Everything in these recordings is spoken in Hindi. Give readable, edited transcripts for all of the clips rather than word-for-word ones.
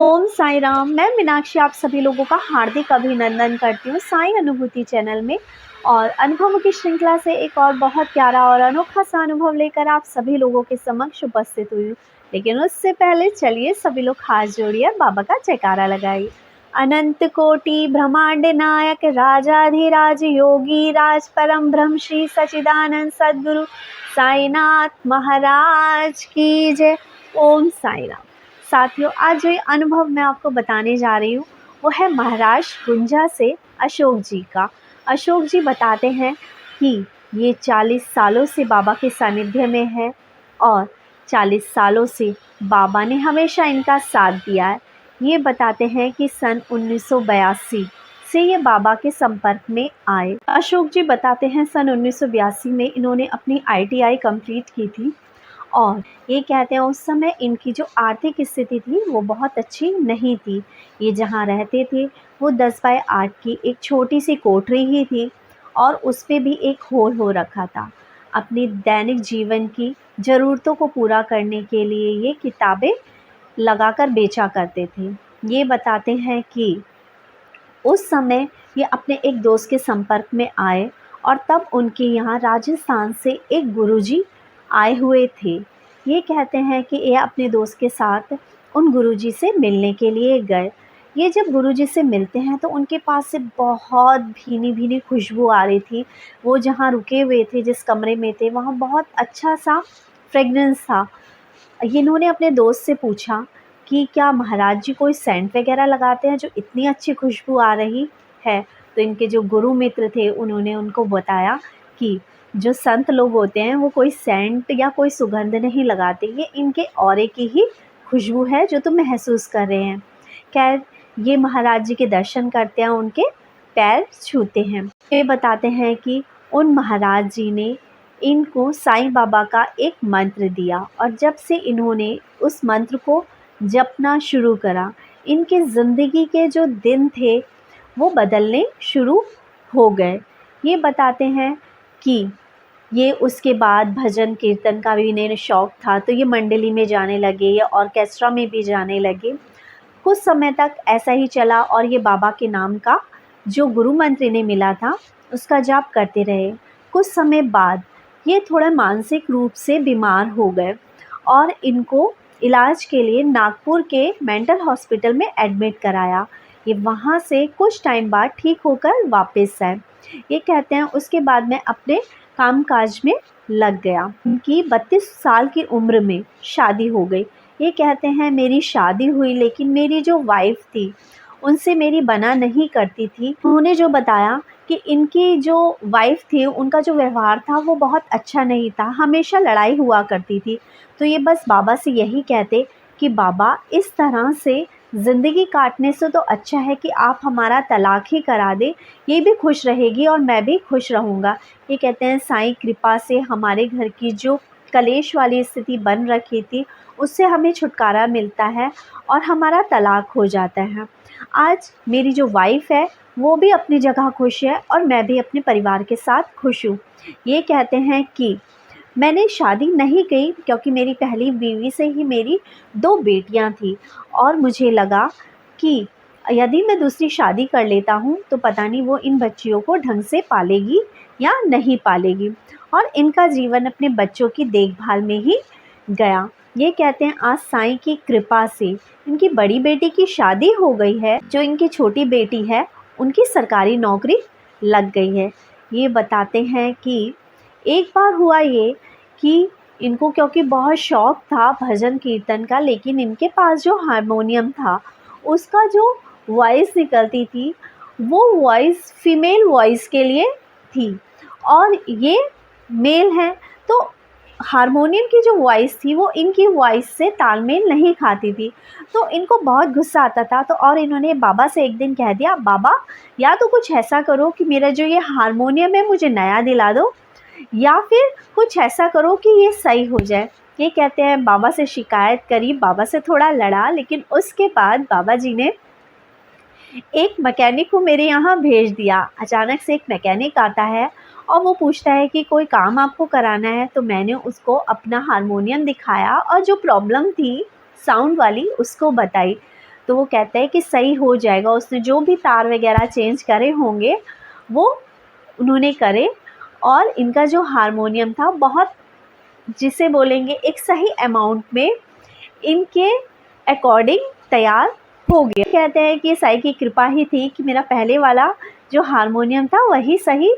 ओम साई राम। मैं मीनाक्षी आप सभी लोगों का हार्दिक अभिनंदन करती हूँ साई अनुभूति चैनल में। और अनुभवों की श्रृंखला से एक और बहुत प्यारा और अनोखा सा अनुभव लेकर आप सभी लोगों के समक्ष उपस्थित हुई हूँ। लेकिन उससे पहले चलिए सभी लोग हाथ जोड़िए, बाबा का जयकारा लगाइए। अनंत कोटि ब्रह्मांड नायक राजाधिराज योगी राज परम ब्रह्म श्री सच्चिदानंद सद्गुरु साईनाथ महाराज की जय। ओम साई राम। साथियों, आज जो अनुभव मैं आपको बताने जा रही हूँ वो है महाराष्ट्र गुंजा से अशोक जी का। अशोक जी बताते हैं कि ये 40 सालों से बाबा के सानिध्य में है और 40 सालों से बाबा ने हमेशा इनका साथ दिया है। ये बताते हैं कि सन 1982 से ये बाबा के संपर्क में आए। अशोक जी बताते हैं सन 1982 में इन्होंने अपनी ITI कंप्लीट की थी और ये कहते हैं उस समय इनकी जो आर्थिक स्थिति थी वो बहुत अच्छी नहीं थी। ये जहाँ रहते थे वो 10 बाय 8 की एक छोटी सी कोठरी ही थी और उस पे भी एक होल हो रखा था। अपनी दैनिक जीवन की ज़रूरतों को पूरा करने के लिए ये किताबें लगाकर बेचा करते थे। ये बताते हैं कि उस समय ये अपने एक दोस्त के संपर्क में आए और तब उनके यहाँ राजस्थान से एक गुरुजी आए हुए थे। ये कहते हैं कि ये अपने दोस्त के साथ उन गुरुजी से मिलने के लिए गए। ये जब गुरुजी से मिलते हैं तो उनके पास से बहुत भीनी-भीनी खुशबू आ रही थी। वो जहाँ रुके हुए थे, जिस कमरे में थे, वहाँ बहुत अच्छा सा फ्रेगनेंस था। इन्होंने अपने दोस्त से पूछा कि क्या महाराज जी कोई सेंट वगैरह लगाते हैं जो इतनी अच्छी खुशबू आ रही है? तो इनके जो गुरु मित्र थे उन्होंने उनको बताया कि जो संत लोग होते हैं वो कोई सेंट या कोई सुगंध नहीं लगाते, ये इनके ऑरे की ही खुशबू है जो तुम महसूस कर रहे हैं। खैर, ये महाराज जी के दर्शन करते हैं, उनके पैर छूते हैं। ये बताते हैं कि उन महाराज जी ने इनको साईं बाबा का एक मंत्र दिया और जब से इन्होंने उस मंत्र को जपना शुरू करा, इनके ज़िंदगी के जो दिन थे वो बदलने शुरू हो गए। ये बताते हैं कि ये उसके बाद भजन कीर्तन का भी इन्हें शौक़ था, तो ये मंडली में जाने लगे या ऑर्केस्ट्रा में भी जाने लगे। कुछ समय तक ऐसा ही चला और ये बाबा के नाम का जो गुरु मंत्र इन्हें मिला था उसका जाप करते रहे। कुछ समय बाद ये थोड़ा मानसिक रूप से बीमार हो गए और इनको इलाज के लिए नागपुर के मेंटल हॉस्पिटल में एडमिट कराया। ये वहाँ से कुछ टाइम बाद ठीक होकर वापस आए। ये कहते हैं उसके बाद मैं अपने कामकाज में लग गया। उनकी 32 साल की उम्र में शादी हो गई। ये कहते हैं मेरी शादी हुई लेकिन मेरी जो वाइफ थी उनसे मेरी बना नहीं करती थी। उन्होंने जो बताया कि इनकी जो वाइफ थी उनका जो व्यवहार था वो बहुत अच्छा नहीं था, हमेशा लड़ाई हुआ करती थी। तो ये बस बाबा से यही कहते कि बाबा इस तरह से ज़िंदगी काटने से तो अच्छा है कि आप हमारा तलाक ही करा दें, ये भी खुश रहेगी और मैं भी खुश रहूँगा। ये कहते हैं साईं कृपा से हमारे घर की जो कलेश वाली स्थिति बन रखी थी उससे हमें छुटकारा मिलता है और हमारा तलाक हो जाता है। आज मेरी जो वाइफ़ है वो भी अपनी जगह खुश है और मैं भी अपने परिवार के साथ खुश हूँ। ये कहते हैं कि मैंने शादी नहीं की क्योंकि मेरी पहली बीवी से ही मेरी 2 बेटियां थी और मुझे लगा कि यदि मैं दूसरी शादी कर लेता हूँ तो पता नहीं वो इन बच्चियों को ढंग से पालेगी या नहीं पालेगी और इनका जीवन अपने बच्चों की देखभाल में ही गया। ये कहते हैं आज साईं की कृपा से इनकी बड़ी बेटी की शादी हो गई है, जो इनकी छोटी बेटी है उनकी सरकारी नौकरी लग गई है। ये बताते हैं कि एक बार हुआ ये कि इनको क्योंकि बहुत शौक़ था भजन कीर्तन का, लेकिन इनके पास जो हारमोनियम था उसका जो वॉइस निकलती थी वो वॉइस फीमेल वॉइस के लिए थी और ये मेल है, तो हारमोनियम की जो वॉइस थी वो इनकी वॉइस से तालमेल नहीं खाती थी। तो इनको बहुत गुस्सा आता था, तो और इन्होंने बाबा से एक दिन कह दिया, बाबा या तो कुछ ऐसा करो कि मेरा जो ये हारमोनियम है मुझे नया दिला दो या फिर कुछ ऐसा करो कि ये सही हो जाए। ये कहते हैं बाबा से शिकायत करी, बाबा से थोड़ा लड़ा, लेकिन उसके बाद बाबा जी ने एक मैकेनिक को मेरे यहाँ भेज दिया। अचानक से एक मैकेनिक आता है और वो पूछता है कि कोई काम आपको कराना है, तो मैंने उसको अपना हारमोनियम दिखाया और जो प्रॉब्लम थी साउंड वाली उसको बताई। तो वो कहता है कि सही हो जाएगा। उसने जो भी तार वगैरह चेंज करे होंगे वो उन्होंने करे, और इनका जो हारमोनियम था बहुत, जिसे बोलेंगे एक सही अमाउंट में इनके अकॉर्डिंग तैयार हो गया। कहते हैं कि साईं की कृपा ही थी कि मेरा पहले वाला जो हारमोनियम था वही सही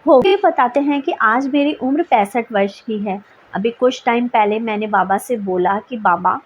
हो गया। बताते हैं कि आज मेरी उम्र 65 वर्ष की है। अभी कुछ टाइम पहले मैंने बाबा से बोला कि बाबा,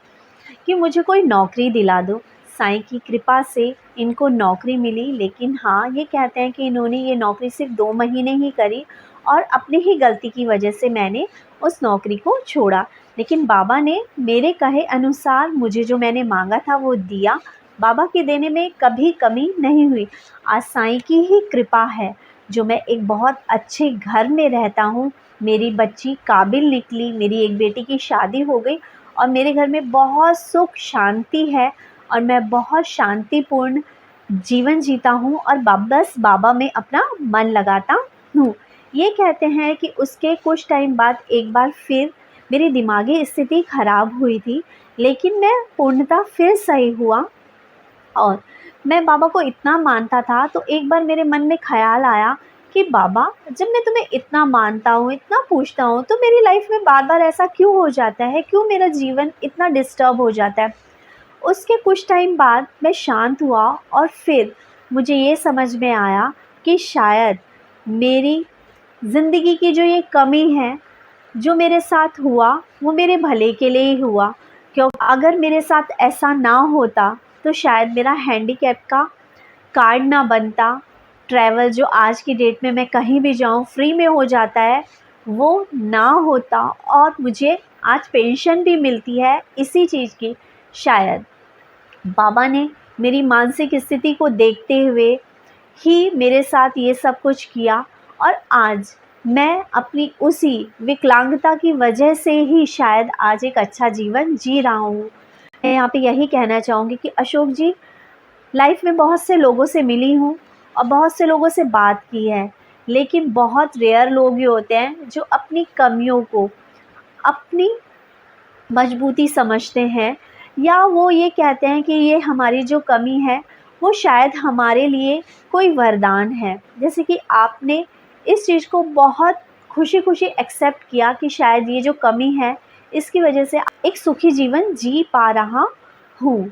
कि मुझे कोई नौकरी दिला दो। साईं की कृपा से इनको नौकरी मिली, लेकिन हाँ, ये कहते हैं कि इन्होंने ये नौकरी सिर्फ 2 महीने ही करी और अपनी ही गलती की वजह से मैंने उस नौकरी को छोड़ा। लेकिन बाबा ने मेरे कहे अनुसार मुझे जो मैंने मांगा था वो दिया। बाबा के देने में कभी कमी नहीं हुई। आज साईं की ही कृपा है जो मैं एक बहुत अच्छे घर में रहता हूँ। मेरी बच्ची काबिल निकली, मेरी एक बेटी की शादी हो गई और मेरे घर में बहुत सुख शांति है और मैं बहुत शांतिपूर्ण जीवन जीता हूँ और बस बाबा में अपना मन लगाता हूँ। ये कहते हैं कि उसके कुछ टाइम बाद एक बार फिर मेरी दिमागी स्थिति खराब हुई थी, लेकिन मैं पूर्णतः फिर सही हुआ और मैं बाबा को इतना मानता था। तो एक बार मेरे मन में ख़्याल आया कि बाबा, जब मैं तुम्हें इतना मानता हूँ, इतना पूछता हूँ, तो मेरी लाइफ में बार बार ऐसा क्यों हो जाता है, क्यों मेरा जीवन इतना डिस्टर्ब हो जाता है। उसके कुछ टाइम बाद मैं शांत हुआ और फिर मुझे ये समझ में आया कि शायद मेरी ज़िंदगी की जो ये कमी है, जो मेरे साथ हुआ, वो मेरे भले के लिए ही हुआ। क्योंकि अगर मेरे साथ ऐसा ना होता तो शायद मेरा हैंडीकैप का कार्ड ना बनता। ट्रैवल जो आज की डेट में मैं कहीं भी जाऊँ फ्री में हो जाता है, वो ना होता और मुझे आज पेंशन भी मिलती है इसी चीज़ की। शायद बाबा ने मेरी मानसिक स्थिति को देखते हुए ही मेरे साथ ये सब कुछ किया और आज मैं अपनी उसी विकलांगता की वजह से ही शायद आज एक अच्छा जीवन जी रहा हूँ। मैं यहाँ पे यही कहना चाहूँगी कि अशोक जी, लाइफ में बहुत से लोगों से मिली हूँ और बहुत से लोगों से बात की है, लेकिन बहुत रेयर लोग ही होते हैं जो अपनी कमियों को अपनी मजबूती समझते हैं, या वो ये कहते हैं कि ये हमारी जो कमी है वो शायद हमारे लिए कोई वरदान है। जैसे कि आपने इस चीज़ को बहुत खुशी-खुशी एक्सेप्ट किया कि शायद ये जो कमी है इसकी वजह से एक सुखी जीवन जी पा रहा हूँ।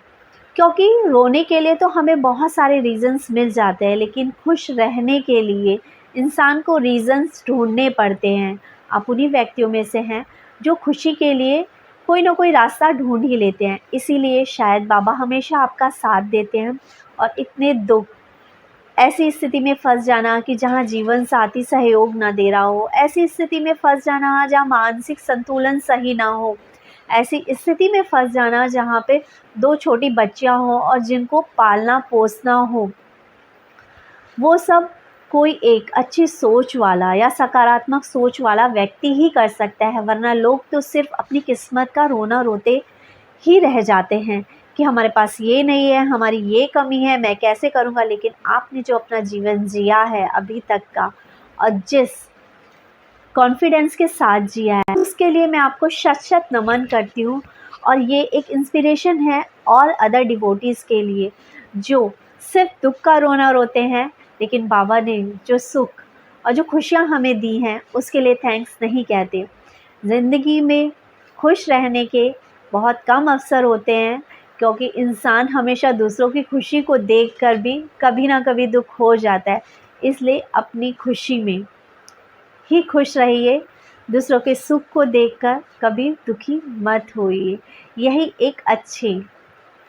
क्योंकि रोने के लिए तो हमें बहुत सारे रीज़न्स मिल जाते हैं, लेकिन खुश रहने के लिए इंसान को रीज़न्स ढूँढने पड़ते हैं। आप उन्हीं व्यक्तियों में से हैं जो खुशी के लिए कोई ना कोई रास्ता ढूँढ ही लेते हैं। इसीलिए शायद बाबा हमेशा आपका साथ देते हैं। और इतने दुःख, ऐसी स्थिति में फँस जाना कि जहाँ जीवन साथी सहयोग ना दे रहा हो, ऐसी स्थिति में फँस जाना जहाँ मानसिक संतुलन सही ना हो, ऐसी स्थिति में फँस जाना जहाँ पे 2 छोटी बच्चियाँ हों और जिनको पालना-पोसना हो, वो सब कोई एक अच्छी सोच वाला या सकारात्मक सोच वाला व्यक्ति ही कर सकता है, वरना लोग तो सिर्फ़ अपनी किस्मत का रोना रोते ही रह जाते हैं कि हमारे पास ये नहीं है, हमारी ये कमी है, मैं कैसे करूँगा। लेकिन आपने जो अपना जीवन जिया है अभी तक का और जिस कॉन्फिडेंस के साथ जिया है, उसके लिए मैं आपको शत-शत नमन करती हूँ। और ये एक इंस्पिरेशन है और अदर डिवोटीज़ के लिए जो सिर्फ़ दुःख का रोना रोते हैं, लेकिन बाबा ने जो सुख और जो खुशियाँ हमें दी हैं उसके लिए थैंक्स नहीं कहते। ज़िंदगी में खुश रहने के बहुत कम अवसर होते हैं, क्योंकि इंसान हमेशा दूसरों की खुशी को देखकर भी कभी ना कभी दुःख हो जाता है। इसलिए अपनी खुशी में ही खुश रहिए, दूसरों के सुख को देखकर कभी दुखी मत होइए। यही एक अच्छे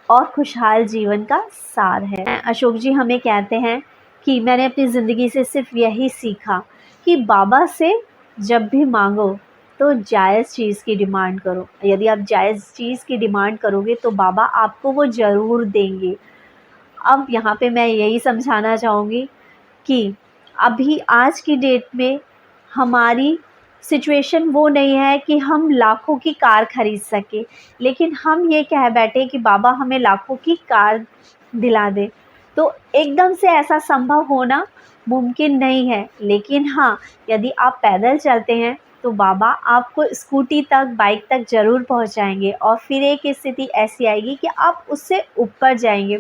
और खुशहाल जीवन का सार है। अशोक जी हमें कहते हैं कि मैंने अपनी ज़िंदगी से सिर्फ़ यही सीखा कि बाबा से जब भी मांगो तो जायज़ चीज़ की डिमांड करो। यदि आप जायज़ चीज़ की डिमांड करोगे तो बाबा आपको वो ज़रूर देंगे। अब यहाँ पे मैं यही समझाना चाहूँगी कि अभी आज की डेट में हमारी सिचुएशन वो नहीं है कि हम लाखों की कार ख़रीद सकें, लेकिन हम ये कह बैठे कि बाबा हमें लाखों की कार दिला दे। तो एकदम से ऐसा संभव होना मुमकिन नहीं है, लेकिन हाँ, यदि आप पैदल चलते हैं तो बाबा आपको स्कूटी तक, बाइक तक ज़रूर पहुंचाएंगे और फिर एक स्थिति ऐसी आएगी कि आप उससे ऊपर जाएंगे।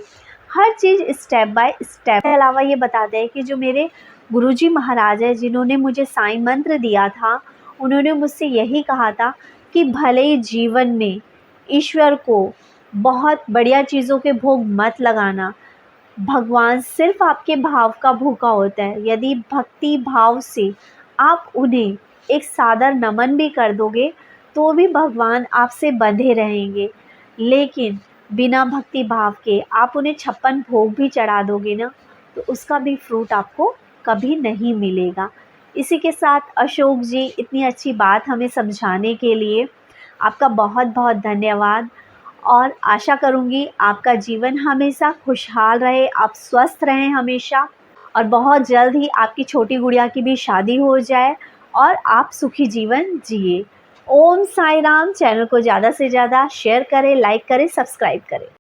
हर चीज़ स्टेप बाय स्टेप। के अलावा ये बताते हैं कि जो मेरे गुरुजी महाराज हैं, जिन्होंने मुझे साईं मंत्र दिया था, उन्होंने मुझसे यही कहा था कि भले ही जीवन में ईश्वर को बहुत बढ़िया चीज़ों के भोग मत लगाना। भगवान सिर्फ आपके भाव का भूखा होता है। यदि भक्ति भाव से आप उन्हें एक सादर नमन भी कर दोगे तो भी भगवान आपसे बंधे रहेंगे। लेकिन बिना भक्ति भाव के आप उन्हें 56 भोग भी चढ़ा दोगे ना, तो उसका भी फ्रूट आपको कभी नहीं मिलेगा। इसी के साथ अशोक जी, इतनी अच्छी बात हमें समझाने के लिए आपका बहुत बहुत धन्यवाद। और आशा करूँगी आपका जीवन हमेशा खुशहाल रहे, आप स्वस्थ रहें हमेशा, और बहुत जल्द ही आपकी छोटी गुड़िया की भी शादी हो जाए और आप सुखी जीवन जिए। ओम साई राम। चैनल को ज़्यादा से ज़्यादा शेयर करें, लाइक करें, सब्सक्राइब करें।